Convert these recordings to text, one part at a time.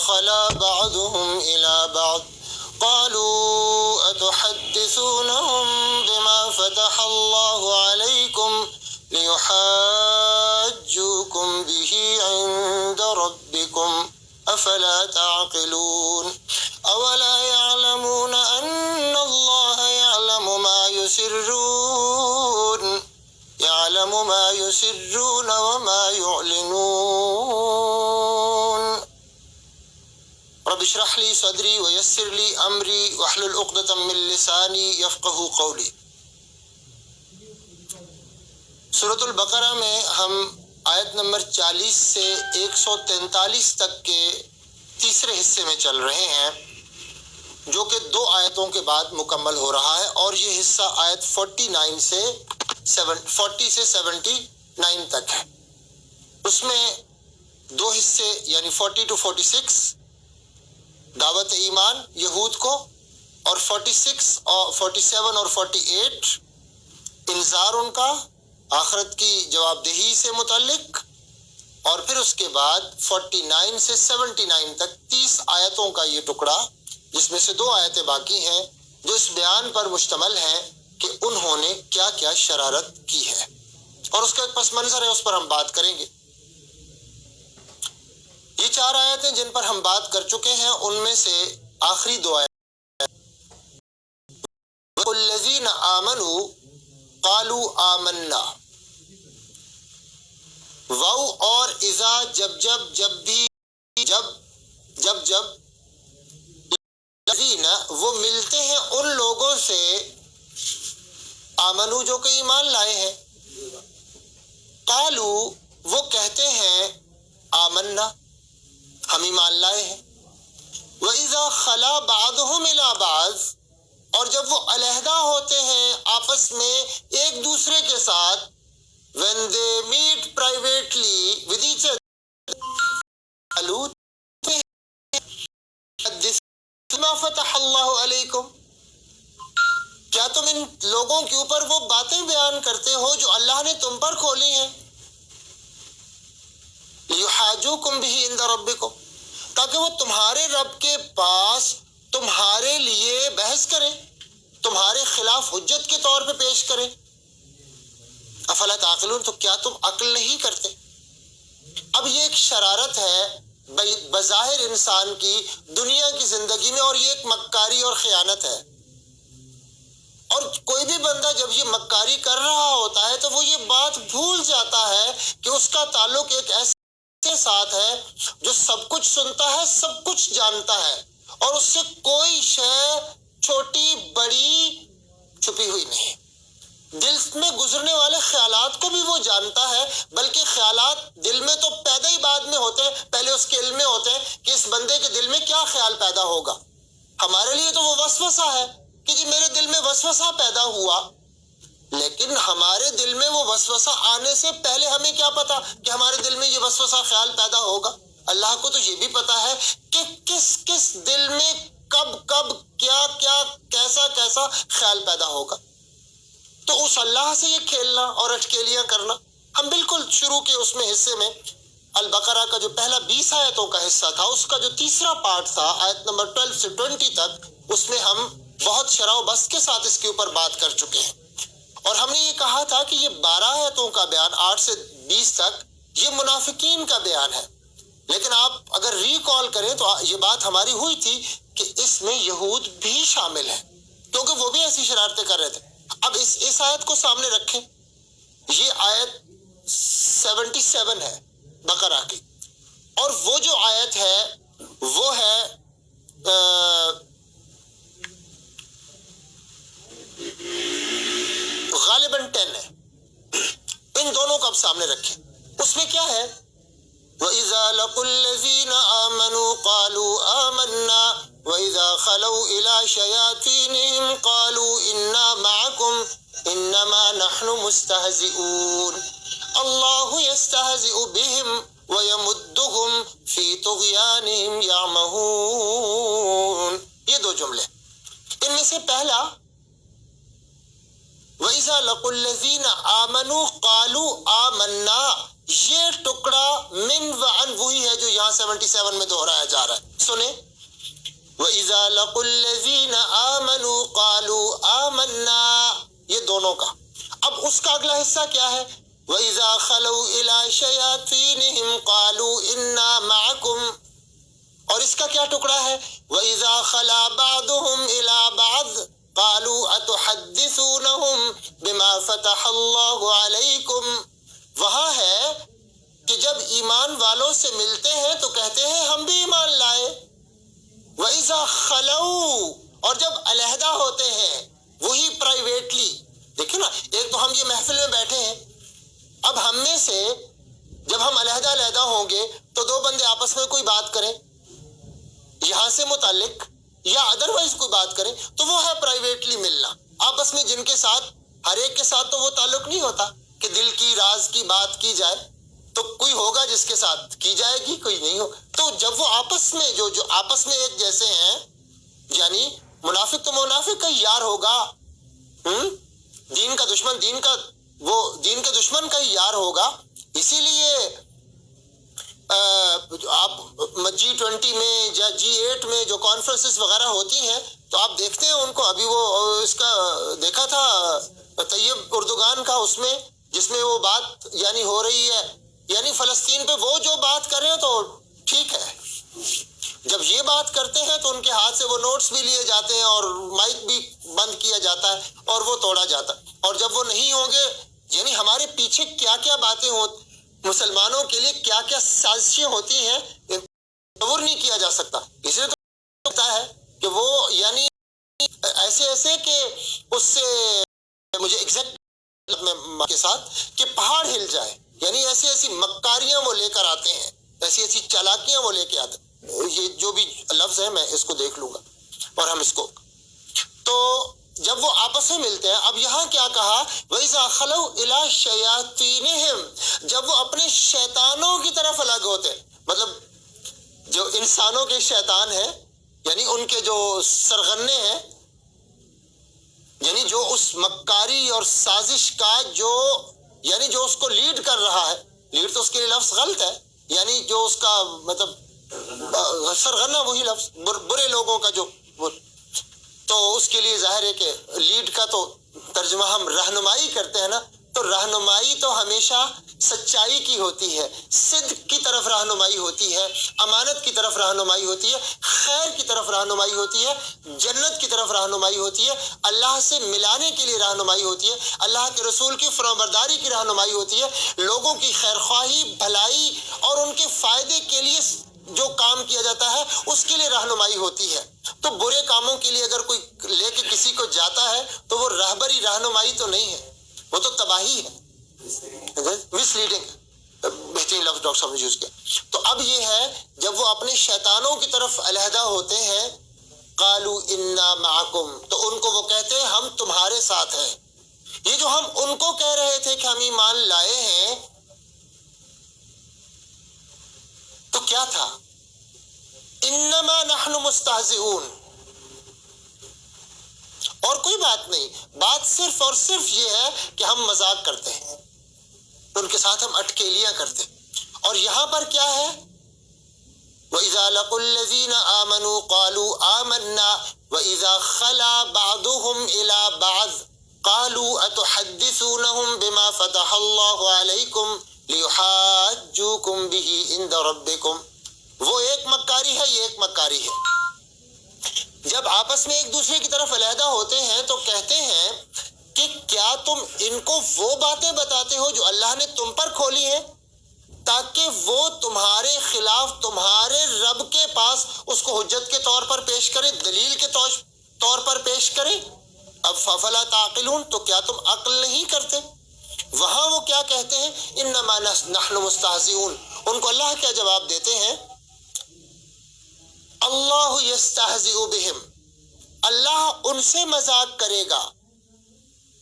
خلا بعضهم إلى بعض قالوا أتحدثونهم بما فتح الله عليكم ليحاجوكم به عند ربكم أفلا تعقلون أولا يعلمون أن الله يعلم ما يسرون وما يعلنون رب اشرح لي صدري ويسر لي أمري واحلل عقدة من لساني يفقهوا قولي. سورۃ البقرہ میں ہم آیت نمبر 40 سے 143 تک کے تیسرے حصے میں چل رہے ہیں، جو کہ 2 آیتوں کے بعد مکمل ہو رہا ہے، اور یہ حصہ آیت 40 سے 79 تک ہے. اس میں 2 حصے یعنی 40 to 46 دعوت ایمان یہود کو، اور 46 اور 47 اور 48 انذار ان کا آخرت کی جواب دہی سے متعلق، اور پھر اس کے بعد 49 سے 79 تک 30 آیتوں کا یہ ٹکڑا، جس میں سے 2 آیتیں باقی ہیں جو اس بیان پر مشتمل ہیں کہ انہوں نے کیا کیا شرارت کی ہے، اور اس کا ایک پس منظر ہے، اس پر ہم بات کریں گے. یہ 4 آیتیں جن پر ہم بات کر چکے ہیں، ان میں سے آخری 2 آیتیں الذین آمنوا قالوا آمنا، واو اور اذا جب الذین وہ ملتے ہیں ان لوگوں سے، آمنو جو کہ ایمان لائے ہیں، قالو وہ کہتے ہیں آمنا ہم ایمان لائے ہیں، وَإِذَا خَلَا بَعْضُهُمْ إِلَى بَعْضٍ اور جب وہ علیحدہ ہوتے ہیں آپس میں ایک دوسرے کے ساتھ، when they meet privately with each other قالوا ما فتح اللہ علیکم، کیا تم ان لوگوں کے اوپر وہ باتیں بیان کرتے ہو جو اللہ نے تم پر کھولی ہیں، لِيُحَاجُوكُمْ بِهِ عِنْدَ رَبِّكُمْ تاکہ وہ تمہارے رب کے پاس تمہارے لیے بحث کریں، تمہارے خلاف حجت کے طور پہ پیش کریں. افلا تعقلون تو کیا تم عقل نہیں کرتے؟ اب یہ ایک شرارت ہے بظاہر انسان کی دنیا کی زندگی میں، اور یہ ایک مکاری اور خیانت ہے. اور کوئی بھی بندہ جب یہ مکاری کر رہا ہوتا ہے تو وہ یہ بات بھول جاتا ہے کہ اس کا تعلق ایک ایسے ساتھ ہے جو سب کچھ سنتا ہے، سب کچھ جانتا ہے، اور اس سے کوئی شے چھوٹی بڑی چھپی ہوئی نہیں. دل میں گزرنے والے خیالات کو بھی وہ جانتا ہے، بلکہ خیالات دل میں تو پیدا ہی بعد میں ہوتے ہیں، پہلے اس کے علم میں ہوتے ہیں کہ اس بندے کے دل میں کیا خیال پیدا ہوگا. ہمارے لیے تو وہ وسوسہ ہے کہ جی میرے دل میں وسوسہ پیدا ہوا، لیکن ہمارے دل میں وہ وسوسہ آنے سے پہلے ہمیں کیا پتا کہ ہمارے دل میں یہ وسوسہ خیال پیدا ہوگا. اللہ کو تو یہ بھی پتا ہے کہ کس کس دل میں کب کیا کیسا خیال پیدا ہوگا. تو اس اللہ سے یہ کھیلنا اور اٹکیلیاں کرنا، ہم بالکل شروع کے اس میں حصے میں البقرہ کا جو پہلا 20 آیتوں کا حصہ تھا، اس کا جو تیسرا پارٹ تھا آیت نمبر 12 سے 20 تک، اس میں ہم بہت شرح و بسط کے ساتھ اس کے اوپر بات کر چکے ہیں. اور ہم نے یہ کہا تھا کہ یہ 12 آیتوں کا بیان 8 سے 20 تک یہ منافقین کا بیان ہے، لیکن آپ اگر ریکال کریں تو یہ بات ہماری ہوئی تھی کہ اس میں یہود بھی شامل ہیں، کیونکہ وہ بھی ایسی شرارتیں کر رہے تھے. اب اس آیت کو سامنے رکھیں، یہ آیت 77 ہے بقرہ کی، اور وہ جو آیت ہے وہ ہے غالباً 10 ہے. ان دونوں کو اب سامنے رکھیں. اس میں کیا ہے؟ وَإِذَا لَقُوا الَّذِينَ آمَنُوا قَالُوا آمَنَّا وَإِذَا خَلَوْا إِلَى شَيَاطِينِهِمْ قَالُوا إِنَّا مَعَكُمْ إِنَّمَا نَحْنُ مُسْتَهْزِئُونَ اللَّهُ يَسْتَهْزِئُ بِهِمْ وَيَمُدُّهُمْ فِي طُغْيَانِهِمْ يَعْمَهُونَ. یہ 2 جملے، ان میں سے پہلا وَإِذَا لَقُوا الَّذِينَ آمَنُوا قَالُوا آمَنَّا، یہ ٹکڑا من وعن وہی ہے جو یہاں 77 میں دہرایا جا رہا ہے. سنیں، وَإِذَا لَقُوا الَّذِينَ آمَنُوا قَالُوا آمَنَّا، یہ دونوں کا. اب اس کا اگلا حصہ کیا ہے؟ وَإِذَا خَلَوْا إِلَىٰ شَيَاطِينِهِمْ قَالُوا إِنَّا مَعَكُمْ، اور اس کا کیا ٹکڑا ہے؟ وَإِذَا خَلَا بَعْضُهُمْ إِلَىٰ بَعْضٍ قَالُوا أَتُحَدِّثُونَهُمْ بِمَا فَتَحَ اللَّهُ عَلَيْكُمْ. وہاں ہے کہ جب ایمان والوں سے ملتے ہیں تو کہتے ہیں ہم بھی ایمان لائے. وَإِذَا خَلَوْا، اور جب علیحدہ ہوتے ہیں وہی پرائیویٹلی. دیکھیں نا، ایک تو ہم یہ محفل میں بیٹھے ہیں، اب ہم میں سے جب ہم علیحدہ علیحدہ ہوں گے تو دو بندے آپس میں کوئی بات کریں یہاں سے متعلق یا ادروائز کوئی بات کریں تو وہ ہے پرائیویٹلی ملنا. آپس میں جن کے ساتھ، ہر ایک کے ساتھ تو وہ تعلق نہیں ہوتا کہ دل کی راز کی بات کی جائے، تو کوئی ہوگا جس کے ساتھ کی جائے گی، کوئی نہیں ہو. تو جب وہ آپس میں جو آپس میں ایک جیسے ہیں، یعنی منافق تو منافق کا یار ہوگا، دین کا دشمن دین کے دشمن کا ہی یار ہوگا. اسی لیے آپ G20 میں یا G8 میں جو کانفرنسز وغیرہ ہوتی ہیں تو آپ دیکھتے ہیں ان کو. ابھی وہ اس کا دیکھا تھا طیب اردوغان کا، اس میں جس میں وہ بات یعنی ہو رہی ہے، یعنی فلسطین پہ وہ جو بات کر رہے ہیں تو ٹھیک ہے، جب یہ بات کرتے ہیں تو ان کے ہاتھ سے وہ نوٹس بھی لیے جاتے ہیں اور مائک بھی بند کیا جاتا ہے اور وہ توڑا جاتا ہے. اور جب وہ نہیں ہوں گے، یعنی ہمارے پیچھے کیا کیا باتیں مسلمانوں کے لیے کیا کیا سازشیں ہوتی ہیں، تصور نہیں کیا جا سکتا. اس لیے تو ہوتا ہے کہ وہ یعنی ایسے کہ اس سے مجھے ایگزیکٹ کے ساتھ کہ پہاڑ ہل جائے، یعنی ایسی مکاریاں وہ لے کر آتے ہیں، ایسی چالاکیاں وہ لے کے آتے ہیں. یہ جو بھی لفظ ہے میں اس کو دیکھ لوں گا اور ہم اس کو. تو جب وہ آپس میں ملتے ہیں، اب یہاں کیا کہا؟ وَإِذَا خَلَوْا إِلَىٰ شَيَاطِينِهِمْ، جب وہ اپنے شیطانوں کی طرف الگ ہوتے ہیں، مطلب جو انسانوں کے شیطان ہیں، یعنی ان کے جو سرغنے ہیں، یعنی جو اس مکاری اور سازش کا یعنی جو اس کو لیڈ کر رہا ہے، لیڈ تو اس کے لیے لفظ غلط ہے، یعنی جو اس کا مطلب سرغنہ وہی لفظ برے لوگوں کا جو تو اس کے لیے ظاہر ہے کہ لیڈ کا تو ترجمہ ہم رہنمائی کرتے ہیں نا، تو رہنمائی تو ہمیشہ سچائی کی ہوتی ہے، صدق کی طرف رہنمائی ہوتی ہے، امانت کی طرف رہنمائی ہوتی ہے، خیر کی طرف رہنمائی ہوتی ہے، جنت کی طرف رہنمائی ہوتی ہے، اللہ سے ملانے کے لیے رہنمائی ہوتی ہے، اللہ کے رسول کی فرمانبرداری کی رہنمائی ہوتی ہے، لوگوں کی خیر خواہی، بھلائی اور ان کے فائدے کے لیے جو کام کیا جاتا ہے اس کے لیے رہنمائی ہوتی ہے. تو برے کاموں کے لیے اگر کوئی لے کے کسی کو جاتا ہے تو وہ رہبری رہنمائی تو نہیں ہے، وہ تو تباہی ہے، مس لیڈنگ. بہترین لفظ ڈاکٹر صاحب نے یوز کیا. تو اب یہ ہے جب وہ اپنے شیطانوں کی طرف علیحدہ ہوتے ہیں، قالوا انا معکم، تو ان کو وہ کہتے ہیں ہم تمہارے ساتھ ہیں. یہ جو ہم ان کو کہہ رہے تھے کہ ہم ایمان لائے ہیں، تو کیا تھا؟ انما نحن مستہزئون، اور کوئی بات نہیں، بات صرف اور صرف یہ ہے کہ ہم مذاق کرتے ہیں، ان کے ساتھ ہم اٹکیلیاں کرتے ہیں. اور یہاں پر کیا ہے؟ وَإِذَا لَقُوا الَّذِينَ آمَنُوا قَالُوا آمَنَّا وَإِذَا خَلَا بَعْضُهُمْ إِلَىٰ بَعْضٍ قَالُوا أَتُحَدِّثُونَهُمْ بِمَا فَتَحَ اللَّهُ عَلَيْكُمْ لِيُحَاجُّوكُمْ بِهِ عِندَ رَبِّكُمْ. وہ ایک مکاری ہے، یہ ایک مکاری ہے. جب آپس میں ایک دوسرے کی طرف علیحدہ ہوتے ہیں تو کہتے ہیں کہ کیا تم ان کو وہ باتیں بتاتے ہو جو اللہ نے تم پر کھولی ہیں تاکہ وہ تمہارے خلاف تمہارے رب کے پاس اس کو حجت کے طور پر پیش کرے، دلیل کے طور پر پیش کرے. اب فَفَلَا تَعْقِلُونَ، تو کیا تم عقل نہیں کرتے؟ وہاں وہ کیا کہتے ہیں؟ انما نحن مستہزئون. ان کو اللہ کیا جواب دیتے ہیں؟ اللہ یستہزئ بہم، اللہ ان سے مذاق کرے گا.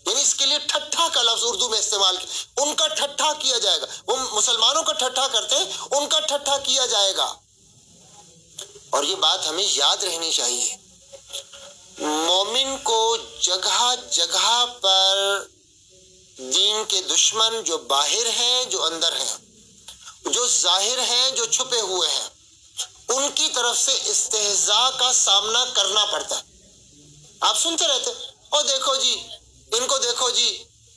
یعنی اس کے لیے ٹھٹھا کا لفظ اردو میں استعمال کیا، ان کا ٹھٹھا کیا جائے گا. وہ مسلمانوں کا ٹھٹھا کرتے ہیں، ان کا ٹھٹھا کیا جائے گا. اور یہ بات ہمیں یاد رہنی چاہیے. مومن کو جگہ جگہ پر دین کے دشمن جو باہر ہیں جو اندر ہیں، جو ظاہر ہیں جو چھپے ہوئے ہیں، ان کی طرف سے استہزاء کا سامنا کرنا پڑتا ہے۔ آپ سنتے رہتے، اور دیکھو جی ان کو، دیکھو جی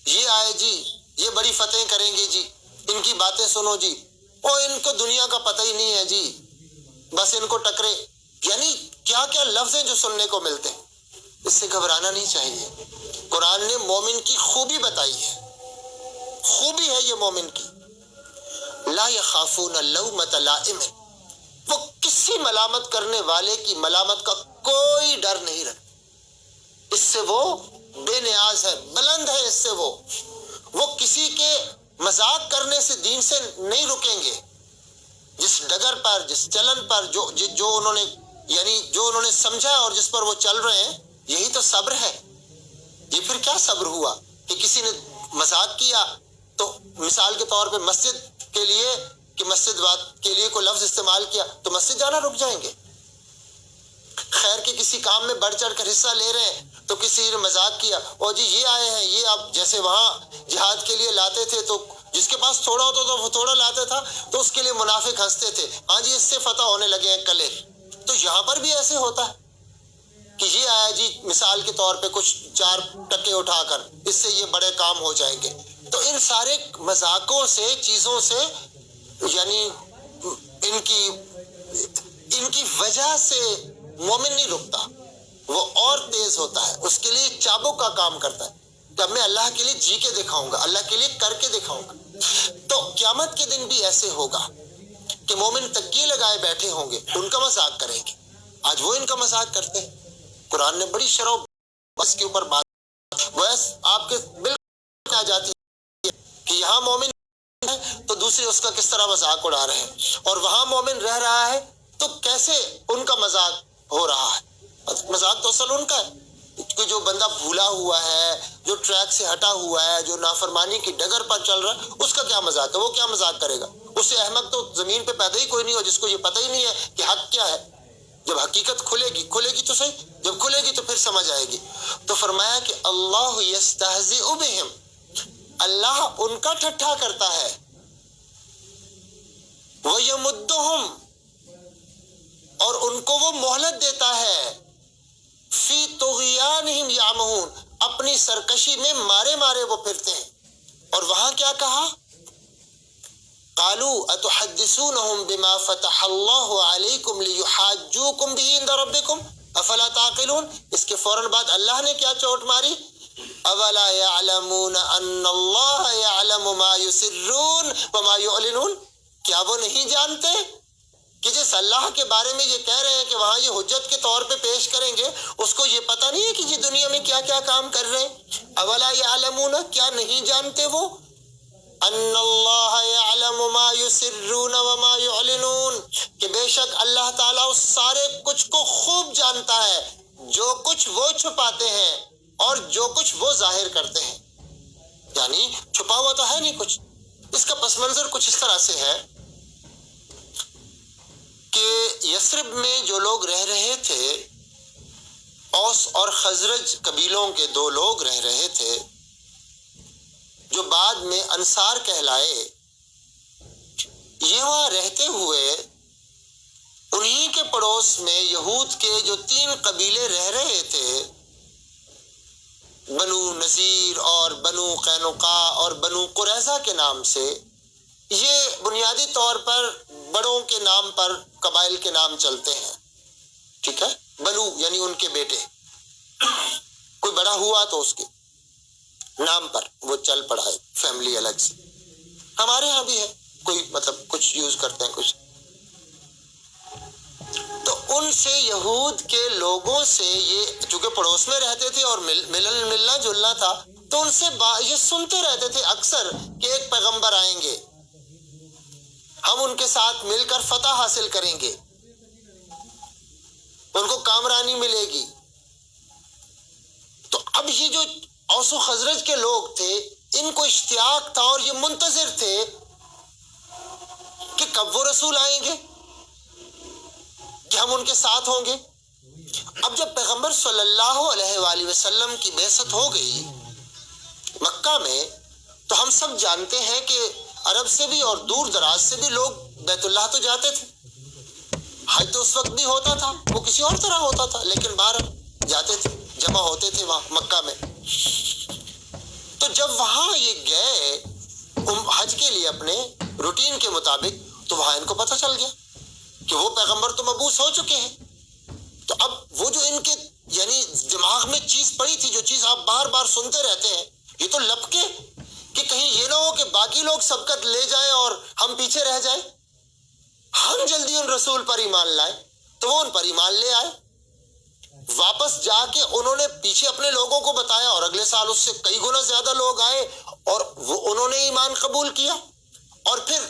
یہ آئے جی، یہ بڑی فتح کریں گے جی، ان کی باتیں سنو جی، اور ان کو دنیا کا پتہ ہی نہیں ہے جی، بس ان کو ٹکرے۔ یعنی کیا کیا لفظ ہیں جو سننے کو ملتے ہیں۔ اس سے گھبرانا نہیں چاہیے۔ قرآن نے مومن کی خوبی بتائی ہے، خوبی ہے یہ مومن کی، لا یخافون لومۃ لائم، وہ کسی ملامت کرنے والے کی ملامت کا کوئی ڈر نہیں رکھتے، اس سے وہ بے نیاز ہے، بلند ہے اس سے وہ کسی کے مذاق کرنے سے دین سے نہیں رکیں گے۔ جس ڈگر پر، جس چلن پر، جو انہوں نے سمجھا اور جس پر وہ چل رہے ہیں، یہی تو صبر ہے۔ یہ پھر کیا صبر ہوا کہ کسی نے مذاق کیا تو مثال کے طور پہ مسجد کے لیے، کہ مسجد بات کے لیے کوئی لفظ استعمال کیا تو مسجد جانا رک جائیں گے۔ خیر کے کسی کام میں بڑھ چڑھ کر حصہ لے رہے ہیں تو کسی نے مذاق کیا، اور جی یہ آئے ہیں، یہ آپ جیسے وہاں جہاد کے لیے لاتے تھے تو جس کے پاس تھوڑا ہوتا تو وہ تھوڑا لاتا تھا تو اس کے لیے منافق ہنستے تھے، ہاں جی اس سے فتح ہونے لگے ہیں کلے۔ تو یہاں پر بھی ایسے ہوتا ہے کہ یہ آیا جی مثال کے طور پہ کچھ 4 ٹکے اٹھا کر، اس سے یہ بڑے کام ہو جائیں گے۔ تو ان سارے مذاقوں سے، چیزوں سے، یعنی ان کی وجہ سے مومن نہیں رکتا، وہ اور تیز ہوتا ہے، اس کے لیے چابک کا کام کرتا ہے کہ اب میں اللہ کے لیے جی کے دکھاؤں گا، اللہ کے لیے کر کے دکھاؤں گا۔ تو قیامت کے دن بھی ایسے ہوگا کہ مومن تکیے لگائے بیٹھے ہوں گے، ان کا مذاق کریں گے۔ آج وہ ان کا مذاق کرتے ہیں۔ قرآن نے بڑی شرح بس کے اوپر بات، بس آپ کے بالکل آ جاتی ہے کہ یہاں مومن ہے تو دوسرے اس کا کس طرح مذاق اڑا رہے ہیں، اور وہاں مومن رہ رہا ہے تو کیسے ان کا مذاق ہو رہا ہے۔ مذاق تو اصل ان کا ہے کہ جو بندہ بھولا ہوا ہے، جو ٹریک سے ہٹا ہوا ہے، جو نافرمانی کی ڈگر پر چل رہا ہے، اس کا کیا مذاق ہے؟ وہ کیا مذاق کرے گا؟ اس سے احمق تو زمین پہ پیدا ہی کوئی نہیں ہو جس کو یہ پتہ ہی نہیں ہے کہ حق کیا ہے۔ جب حقیقت کھلے گی تو صحیح، جب کھلے گی تو پھر سمجھ آئے گی۔ تو فرمایا کہ اللہ یستہزئ بہم، اللہ ان کا ٹھٹھا کرتا ہے، وَیَمُدُّہُم، اور ان کو وہ مہلت دیتا ہے، فی طغیانہم یعمہون، اپنی سرکشی میں مارے مارے وہ پھرتے ہیں۔ اور وہاں کیا کہا؟ قالوا اتحدثونہم بما فتح اللہ علیکم لیحاجوکم بہ عند ربکم افلا تعقلون۔ اس کے فوراً بعد اللہ نے کیا چوٹ ماری؟ اولا یعلمون ان اللہ یعلم ما یسرون وما یعلنون، کیا وہ نہیں جانتے کہ جس اللہ کے بارے میں یہ کہہ رہے ہیں کہ وہاں یہ حجت کے طور پہ پیش کریں گے، اس کو یہ پتہ نہیں ہے کہ یہ دنیا میں کیا کیا کام کر رہے ہیں۔ اولا یعلمون، کیا نہیں جانتے وہ؟ ان اللہ یعلم ما یسرون وما یعلنون، کہ بے شک اللہ تعالیٰ اس سارے کچھ کو خوب جانتا ہے، جو کچھ وہ چھپاتے ہیں اور جو کچھ وہ ظاہر کرتے ہیں۔ یعنی چھپا ہوا تو ہے نہیں کچھ۔ اس کا پس منظر کچھ اس طرح سے ہے کہ یثرب میں جو لوگ رہ رہے تھے، اوس اور خزرج قبیلوں کے 2 لوگ رہ رہے تھے جو بعد میں انصار کہلائے، یہ وہاں رہتے ہوئے انہی کے پڑوس میں یہود کے جو 3 قبیلے رہ رہے تھے، بنو نذیر اور بنو قینقاع اور بنو قریظہ کے نام سے، یہ بنیادی طور پر بڑوں کے نام پر قبائل کے نام چلتے ہیں، ٹھیک ہے؟ بنو یعنی ان کے بیٹے، کوئی بڑا ہوا تو اس کے نام پر وہ چل پڑا ہے، فیملی الگ سے۔ ہمارے ہاں بھی ہے، کوئی مطلب کچھ یوز کرتے ہیں کچھ۔ تو ان سے، یہود کے لوگوں سے، یہ چونکہ پڑوس میں رہتے تھے اور ملنا جلنا تھا، تو ان سے یہ سنتے رہتے تھے اکثر کہ ایک پیغمبر آئیں گے، ہم ان کے ساتھ مل کر فتح حاصل کریں گے، ان کو کامرانی ملے گی۔ تو اب یہ جو اوس و خزرج کے لوگ تھے، ان کو اشتیاق تھا اور یہ منتظر تھے کہ کب وہ رسول آئیں گے، کہ ہم ان کے ساتھ ہوں گے۔ اب جب پیغمبر صلی اللہ علیہ وآلہ وسلم کی بعثت ہو گئی مکہ میں، تو ہم سب جانتے ہیں کہ عرب سے بھی اور دور دراز سے بھی لوگ بیت اللہ تو جاتے تھے. حج تو اس وقت بھی ہوتا تھا، وہ کسی اور طرح ہوتا تھا، لیکن باہر جاتے تھے، جمع ہوتے تھے وہاں مکہ میں. تو جب وہاں یہ گئے حج کے لیے اپنے روٹین کے مطابق، تو وہاں ان کو پتہ چل گیا کہ وہ پیغمبر تو مبعوث ہو چکے ہیں. تو اب وہ جو ان کے یعنی دماغ میں چیز پڑی تھی، جو چیز آپ بار بار سنتے رہتے ہیں، یہ تو لپکے کہ کہیں یہ نہ ہو کہ باقی لوگ سبقت لے جائیں اور ہم پیچھے رہ جائیں. ہم جلدی ان رسول پر ایمان لائے. تو وہ ان پر ایمان لے آئے. واپس جا کے انہوں نے پیچھے اپنے لوگوں کو بتایا، اور اگلے سال اس سے کئی گنا زیادہ لوگ آئے اور وہ انہوں نے ایمان قبول کیا. اور پھر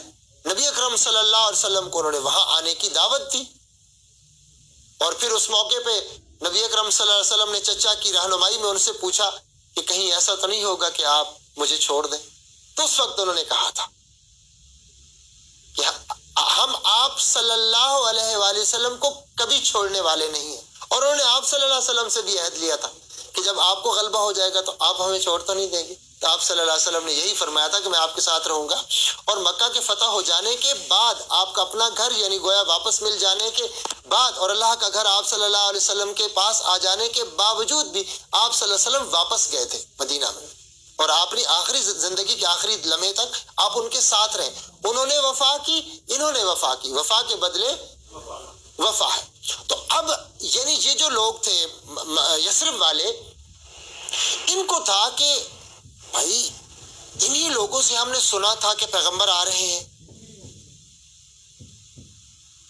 نبی اکرم صلی اللہ علیہ وسلم کو انہوں نے وہاں آنے کی دعوت دی. اور پھر اس موقع پہ نبی اکرم صلی اللہ علیہ وسلم نے چچا کی رہنمائی میں ان سے پوچھا کہ کہیں ایسا تو نہیں ہوگا کہ آپ مجھے چھوڑ دیں. تو اس وقت انہوں نے کہا تھا کہ ہم آپ صلی اللہ علیہ وآلہ وسلم کو کبھی چھوڑنے والے نہیں ہیں. اور انہوں نے آپ صلی اللہ علیہ وسلم سے بھی عہد لیا تھا کہ جب آپ کو غلبہ ہو جائے گا تو آپ ہمیں چھوڑ تو نہیں دیں گے. تو آپ صلی اللہ علیہ وسلم نے یہی فرمایا تھا کہ میں آپ کے ساتھ رہوں گا. اور مکہ کے فتح ہو جانے کے بعد آپ کا اپنا گھر یعنی گویا واپس مل جانے کے بعد، اور اللہ کا گھر آپ صلی اللہ علیہ وسلم کے پاس آ جانے کے باوجود بھی آپ صلی اللہ علیہ وسلم واپس گئے تھے مدینہ میں، اور آپ نے آخری زندگی کے آخری لمحے تک آپ ان کے ساتھ رہے. انہوں نے وفا کی، انہوں نے وفا کی، وفا کے بدلے وفا ہے. تو اب یعنی یہ جو لوگ تھے یثرب والے، ان کو تھا کہ بھائی انہی لوگوں سے ہم نے سنا تھا کہ پیغمبر آ رہے ہیں،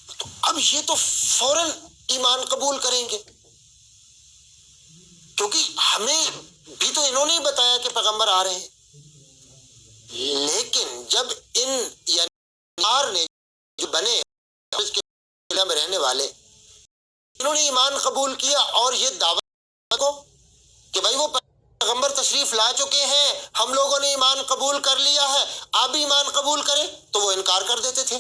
تو اب یہ تو فوراً ایمان قبول کریں گے، کیونکہ ہمیں بھی تو انہوں نے ہی بتایا کہ پیغمبر آ رہے ہیں. لیکن جب ان یعنی نے جو بنے کے علاقے میں رہنے والے، انہوں نے ایمان قبول کیا اور یہ دعوت کو کہ بھائی وہ پیغمبر تشریف لا چکے ہیں، ہم لوگوں نے ایمان قبول کر لیا ہے، آپ بھی ایمان قبول کریں، تو وہ انکار کر دیتے تھے.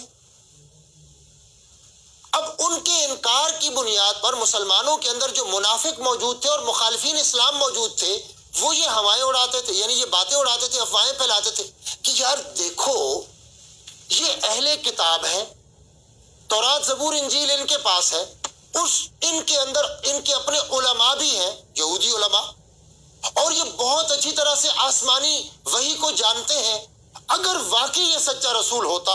اب ان کے انکار کی بنیاد پر مسلمانوں کے اندر جو منافق موجود تھے اور مخالفین اسلام موجود تھے، وہ یہ ہوائیں اڑاتے تھے، یعنی یہ باتیں اڑاتے تھے، افواہیں پھیلاتے تھے کہ یار دیکھو یہ اہل کتاب ہیں، تورات زبور انجیل ان کے پاس ہے، ان کے اندر ان کے اپنے علماء بھی ہیں، یہودی علماء، اور یہ بہت اچھی طرح سے آسمانی وحی کو جانتے ہیں. اگر واقعی یہ سچا رسول ہوتا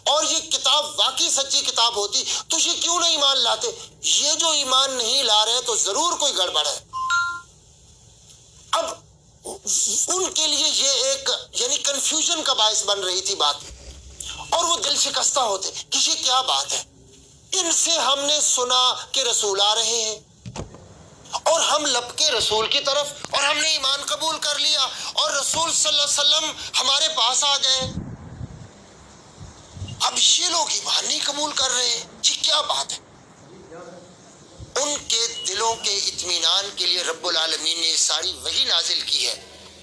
اور یہ کتاب واقعی سچی کتاب ہوتی تو یہ کیوں نہیں ایمان لاتے؟ یہ جو ایمان نہیں لا رہے تو ضرور کوئی گڑبڑ ہے. اب ان کے لیے یہ ایک یعنی کنفیوژن کا باعث بن رہی تھی بات، اور وہ دل شکستہ ہوتے کہ یہ کیا بات ہے، ان سے ہم نے سنا کہ رسول آ رہے ہیں اور ہم لپکے رسول کی طرف اور ہم نے ایمان قبول کر لیا اور رسول صلی اللہ علیہ وسلم ہمارے پاس آ گئے. اب یہ لوگ ایمان نہیں قبول کر رہے ہیں، یہ کیا بات ہے؟ ان کے دلوں کے اطمینان کے لیے رب العالمین نے ساری وحی نازل کی ہے.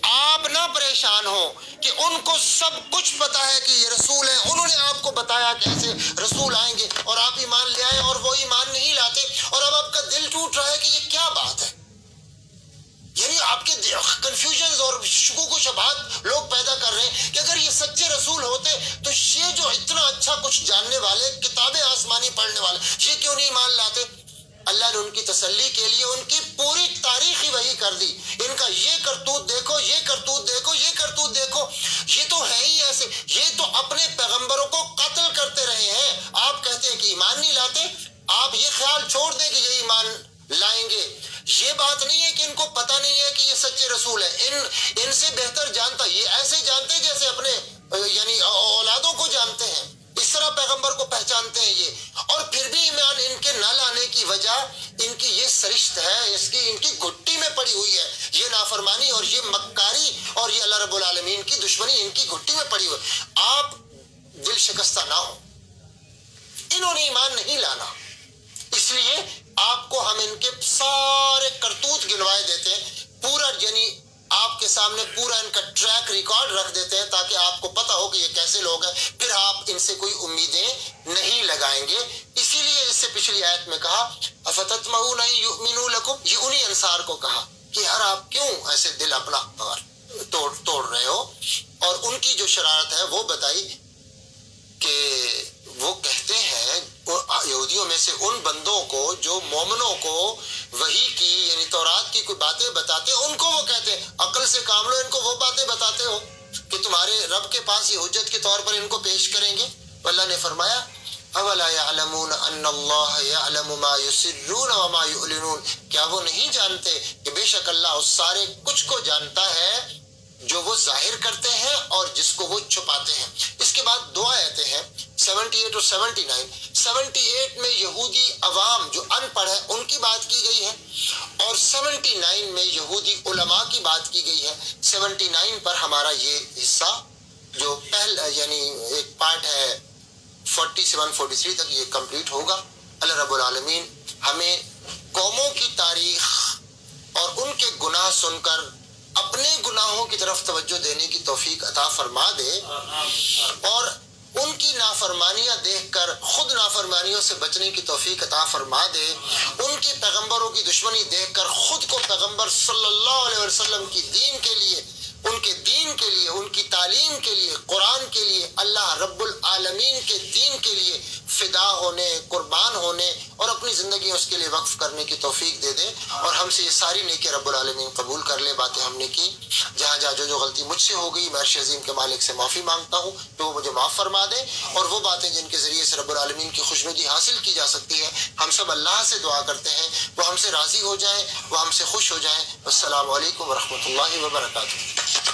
آپ نہ پریشان ہوں کہ ان کو سب کچھ پتا ہے کہ یہ رسول ہیں، انہوں نے آپ کو بتایا کہ ایسے رسول آئیں گے اور آپ ایمان لے آئے اور وہ ایمان نہیں لاتے، اور اب آپ کا دل ٹوٹ رہا ہے کہ یہ کیا بات ہے. یعنی آپ کے کنفیوژنز اور شکوک و شبہات لوگ پیدا کر رہے ہیں کہ اگر یہ سچے رسول ہوتے تو یہ جو اتنا اچھا کچھ جاننے والے، کتابیں آسمانی پڑھنے والے، یہ کیوں نہیں ایمان لاتے؟ اللہ نے ان کی تسلی کے لیے ان کی پوری تاریخ ہی وحی کر دی. ان کا یہ کرتوت دیکھو، یہ کرتوت دیکھو، یہ کرتوت دیکھو، یہ تو ہے ہی ایسے، یہ تو اپنے پیغمبروں کو قتل کرتے رہے ہیں. آپ کہتے ہیں کہ ایمان نہیں لاتے، آپ یہ خیال چھوڑ دیں کہ یہ ایمان لائیں گے. یہ بات نہیں ہے کہ ان کو پتہ نہیں ہے کہ یہ سچے رسول ہیں، ان سے بہتر جانتا، یہ ایسے جانتے جیسے اپنے یعنی اولادوں کو جانتے ہیں، اس طرح پیغمبر کو پہچانتے ہیں یہ. اور پھر بھی ایمان ان کے نہ لانے کی وجہ ان کی یہ سرشت ہے، ان کی گھٹی میں پڑی ہوئی ہے، یہ نافرمانی اور یہ مکاری اور یہ اللہ رب العالمین کی دشمنی ان کی گھٹی میں پڑی ہوئی. آپ دل شکستہ نہ ہو، انہوں نے ایمان نہیں لانا، اس لیے آپ کو ہم ان کے سارے کرتوت گنوائے دیتے ہیں، پورا یعنی آپ کے سامنے پورا ان کا ٹریک ریکارڈ رکھ دیتے ہیں تاکہ آپ کو پتہ ہو کہ یہ کیسے لوگ ہیں، پھر آپ ان سے کوئی امیدیں نہیں لگائیں گے. اسی لیے اس جیسے پچھلی آیت میں کہا افتطمعون ان یؤمنوا لکم، یہ انہی انصار کو کہا کہ یار آپ کیوں ایسے دل اپنا توڑ رہے ہو، اور ان کی جو شرارت ہے وہ بتائی کہ وہ کہتے ہیں یہودیوں میں سے ان بندوں کو جو مومنوں کو وحی کی یعنی تورات کی کوئی باتیں بتاتے، ان کو وہ کہتے ہیں عقل سے کام لو، ان کو وہ باتیں بتاتے ہو کہ تمہارے رب کے پاس یہ حجت کے طور پر ان کو پیش کریں گے۔ اللہ نے فرمایا اولا یعلمون ان اللہ یعلم ما یسرون وما یعلنون، کیا وہ نہیں جانتے کہ بے شک اللہ اس سارے کچھ کو جانتا ہے جو وہ ظاہر کرتے ہیں اور جس کو وہ چھپاتے ہیں۔ اس کے بعد دو آیتیں ہیں 78 اور 79۔ 78 میں یہودی عوام جو ان پڑھ ہے ان کی بات کی گئی ہے، اور 79 میں یہودی علماء کی بات کی گئی ہے۔ 79 پر ہمارا یہ حصہ جو پہلا یعنی ایک پارٹ ہے 47-43 تک یہ کمپلیٹ ہوگا۔ اللہ رب العالمین ہمیں قوموں کی تاریخ اور ان کے گناہ سن کر اپنے گناہوں کی طرف توجہ دینے کی توفیق عطا فرما دے، اور ان کی نافرمانیاں دیکھ کر خود نافرمانیوں سے بچنے کی توفیق عطا فرما دے، ان کے پیغمبروں کی دشمنی دیکھ کر خود کو پیغمبر صلی اللہ علیہ وسلم کی دین کے لیے، ان کے دین کے لیے، ان کی تعلیم کے لیے، قرآن کے لیے، اللہ رب العالمین کے دین کے لیے فدا ہونے، قربان ہونے اور اپنی زندگی اس کے لیے وقف کرنے کی توفیق دے دے، اور ہم سے یہ ساری نیکی رب العالمین قبول کر لے۔ باتیں ہم نے کی، جہاں جہاں جو غلطی مجھ سے ہو گئی میں عرش عظیم کے مالک سے معافی مانگتا ہوں کہ وہ مجھے معاف فرما دے، اور وہ باتیں جن کے ذریعے سے رب العالمین کی خوشنودی حاصل کی جا سکتی ہے ہم سب اللہ سے دعا کرتے ہیں وہ ہم سے راضی ہو جائیں، وہ ہم سے خوش ہو جائیں۔ السلام علیکم ورحمۃ اللہ وبرکاتہ۔